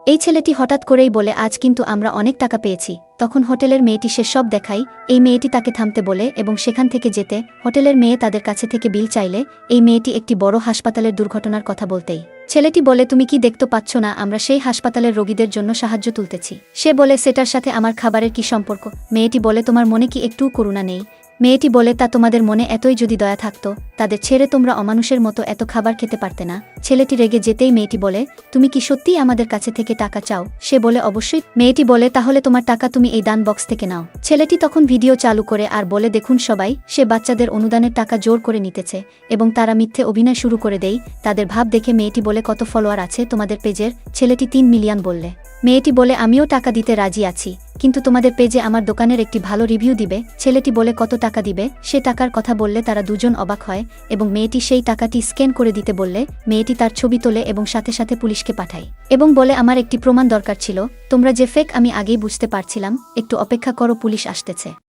এই ছেলেটি হঠাৎ করেই বলে, আজ কিন্তু আমরা অনেক টাকা পেয়েছি। তখন হোটেলের মেয়েটি সে সব দেখায়। এই মেয়েটি তাকে থামতে বলে এবং সেখান থেকে যেতে। হোটেলের মেয়ে তাদের কাছে থেকে বিল চাইলে এই মেয়েটি একটি বড় হাসপাতালের দুর্ঘটনার কথা বলতেই ছেলেটি বলে, তুমি কি দেখতে পাচ্ছ না আমরা সেই হাসপাতালের রোগীদের জন্য সাহায্য তুলতেছি। সে বলে, সেটার সাথে আমার খাবারের কি সম্পর্ক? মেয়েটি বলে, তোমার মনে কি একটুও করুণা নেই? মেয়েটি বলে, তা তোমাদের মনে এতই যদি দয়া থাকতো তাদের ছেড়ে তোমরা অমানুষের মতো এত খাবার খেতে পারতে না। ছেলেটি রেগে যেতেই মেয়েটি বলে, তুমি কি সত্যিই আমাদের কাছে থেকে টাকা চাও? সে বলে, অবশ্যই। মেয়েটি বলে, তাহলে তোমার টাকা তুমি এই দান বক্স থেকে নাও। ছেলেটি তখন ভিডিও চালু করে আর বলে, দেখুন সবাই, সে বাচ্চাদের অনুদানের টাকা জোর করে নিতেছে এবং তারা মিথ্যে অভিনয় শুরু করে দেয়। তাদের ভাব দেখে মেয়েটি বলে, কত ফলোয়ার আছে তোমাদের পেজের? ছেলেটি 3 মিলিয়ন বললে। মেয়েটি বলে, আমিও টাকা দিতে রাজি আছি, কিন্তু তোমাদের পেজে আমার দোকানের একটি ভালো রিভিউ দিবে। ছেলেটি বলে, কত টাকা দিবে? সে টাকার কথা বললে তারা দুজন অবাক হয় এবং মেয়েটি সেই টাকাটি স্ক্যান করে দিতে বললে মেয়েটি তার ছবি তোলে এবং সাথে সাথে পুলিশকে পাঠায় এবং বলে, আমার একটি প্রমাণ দরকার ছিল, তোমরা যে ফেক আমি আগেই বুঝতে পারছিলাম, একটু অপেক্ষা করো, পুলিশ আসতেছে।